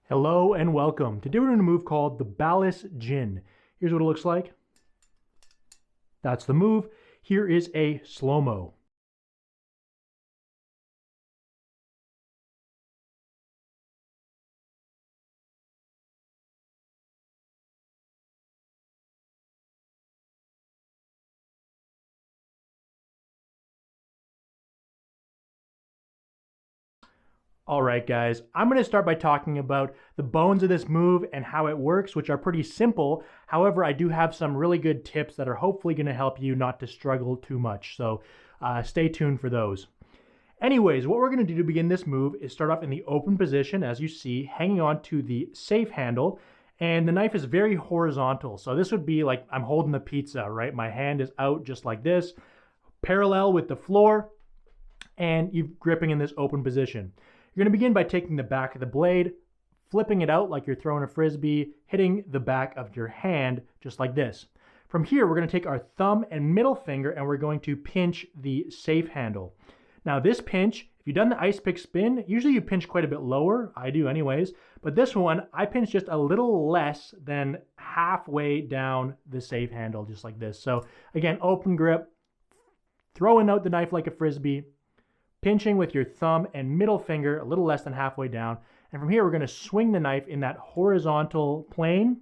Hello and welcome. Today we're doing a move called the Balisong. Here's what it looks like. That's the move. Here is a slow-mo. All right, guys, I'm going to start by talking about the bones of this move and how it works, which are pretty simple. However, I do have some really good tips that are hopefully going to help you not to struggle too much. So stay tuned for those. Anyways, what we're going to do to begin this move is start off in the open position, as you see, hanging on to the safe handle. And the knife is very horizontal. So this would be like I'm holding the pizza, right? My hand is out just like this, parallel with the floor, and you're gripping in this open position. You're going to begin by taking the back of the blade, flipping it out like you're throwing a frisbee, hitting the back of your hand just like this. From here, we're going to take our thumb and middle finger and we're going to pinch the safe handle. Now this pinch, if you've done the ice pick spin, usually you pinch quite a bit lower. I do anyways. But this one, I pinch just a little less than halfway down the safe handle, just like this. So again, open grip, throwing out the knife like a frisbee, pinching with your thumb and middle finger a little less than halfway down. And from here, we're going to swing the knife in that horizontal plane,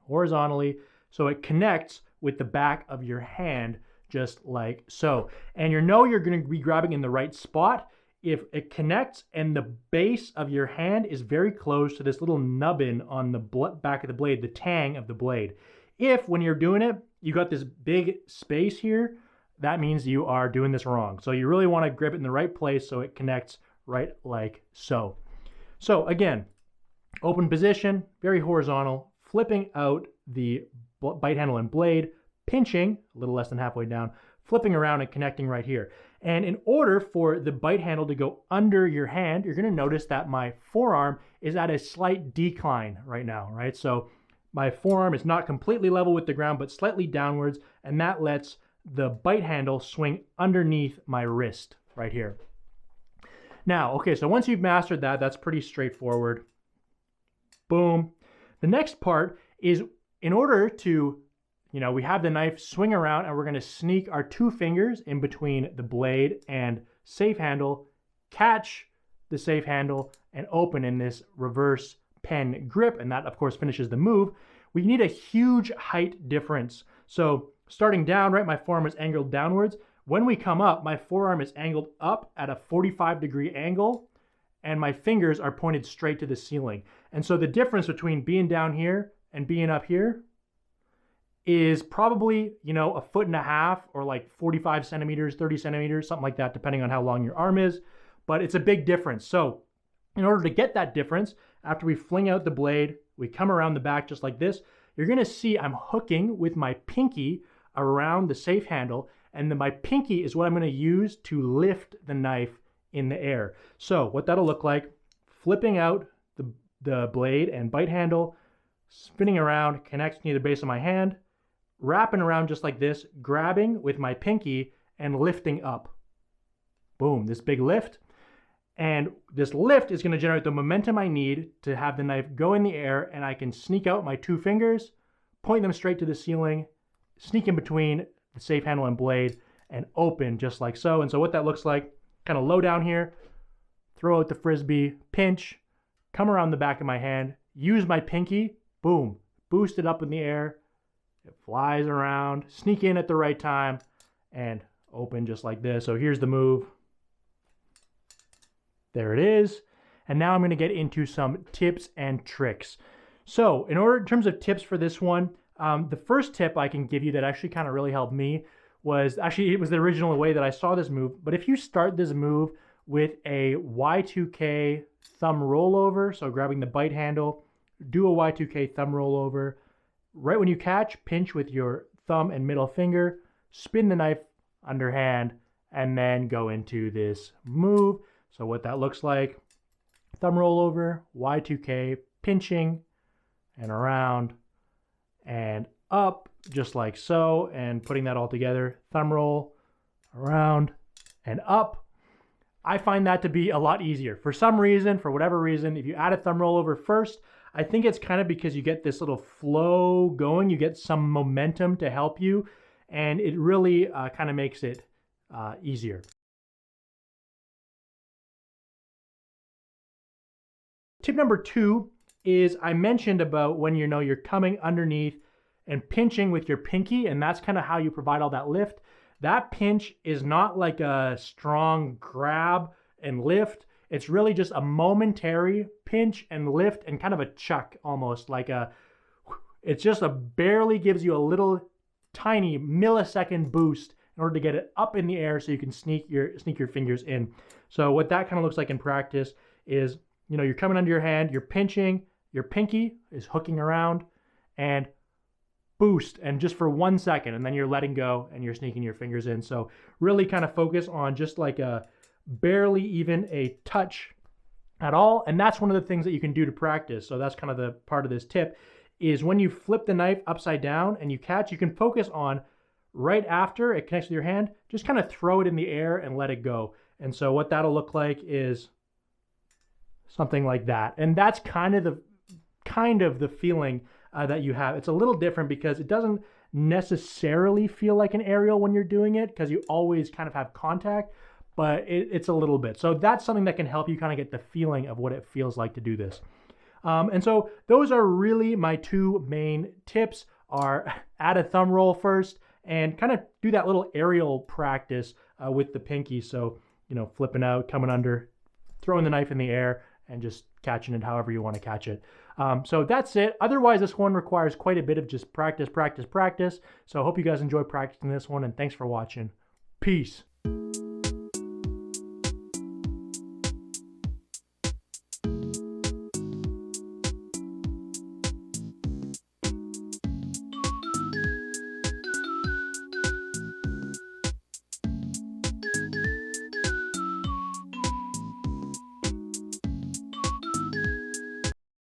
horizontally, so it connects with the back of your hand, just like so. And you know you're going to be grabbing in the right spot if it connects and the base of your hand is very close to this little nubbin on the back of the blade, the tang of the blade. If, when you're doing it, you got this big space here, that means you are doing this wrong. So you really want to grip it in the right place so it connects right like so. So again, open position, very horizontal, flipping out the bite handle and blade, pinching a little less than halfway down, flipping around and connecting right here. And in order for the bite handle to go under your hand, you're going to notice that my forearm is at a slight decline right now, right? So my forearm is not completely level with the ground, but slightly downwards, and that lets the bite handle swing underneath my wrist right here. Now, okay, so once you've mastered that, that's pretty straightforward. Boom. The next part is in order to, we have the knife swing around and we're going to sneak our two fingers in between the blade and safe handle, catch the safe handle, and open in this reverse pen grip. And that, of course, finishes the move. We need a huge height difference. So starting down, right, my forearm is angled downwards. When we come up, my forearm is angled up at a 45-degree angle, and my fingers are pointed straight to the ceiling. And so the difference between being down here and being up here is probably, a foot and a half or like 45 centimeters, 30 centimeters, something like that, depending on how long your arm is. But it's a big difference. So in order to get that difference, after we fling out the blade, we come around the back just like this. You're going to see I'm hooking with my pinky around the safe handle, and then my pinky is what I'm going to use to lift the knife in the air. So what that'll look like, flipping out the blade and bite handle, spinning around, connects near the base of my hand, wrapping around just like this, grabbing with my pinky and lifting up. Boom, this big lift. And this lift is going to generate the momentum I need to have the knife go in the air, and I can sneak out my two fingers, point them straight to the ceiling, sneak in between the safe handle and blade, and open just like so. And so what that looks like, kind of low down here, throw out the frisbee, pinch, come around the back of my hand, use my pinky, boom, boost it up in the air, it flies around, sneak in at the right time, and open just like this. So here's the move. There it is. And now I'm going to get into some tips and tricks. So in terms of tips for this one, the first tip I can give you that actually kind of really helped me was, actually it was the original way that I saw this move, but if you start this move with a Y2K thumb rollover, so grabbing the bite handle, do a Y2K thumb rollover, right when you catch, pinch with your thumb and middle finger, spin the knife underhand, and then go into this move. So what that looks like, thumb rollover, Y2K, pinching, and around, and up, just like so, and putting that all together, thumb roll, around, and up. I find that to be a lot easier. For some reason, for whatever reason, if you add a thumb rollover first, I think it's kind of because you get this little flow going, you get some momentum to help you, and it really kind of makes it easier. Tip number 2 is I mentioned about when you're coming underneath and pinching with your pinky, and that's kind of how you provide all that lift. That pinch is not like a strong grab and lift. It's really just a momentary pinch and lift and kind of a chuck, almost like it's just barely gives you a little tiny millisecond boost in order to get it up in the air so you can sneak your fingers in. So what that kind of looks like in practice is, you're coming under your hand, you're pinching, your pinky is hooking around, and boost, and just for 1 second, and then you're letting go and you're sneaking your fingers in. So really kind of focus on just like barely even a touch at all. And that's one of the things that you can do to practice. So that's kind of the part of this tip, is when you flip the knife upside down and you catch, you can focus on right after it connects with your hand, just kind of throw it in the air and let it go. And so what that'll look like is something like that. And that's kind of the feeling that you have. It's a little different because it doesn't necessarily feel like an aerial when you're doing it, because you always kind of have contact, but it's a little bit. So that's something that can help you kind of get the feeling of what it feels like to do this. And so those are really my 2 main tips, are add a thumb roll first and kind of do that little aerial practice with the pinky. So, flipping out, coming under, throwing the knife in the air, and just catching it however you want to catch it. So that's it. Otherwise, this one requires quite a bit of just practice. So I hope you guys enjoy practicing this one, and thanks for watching. Peace.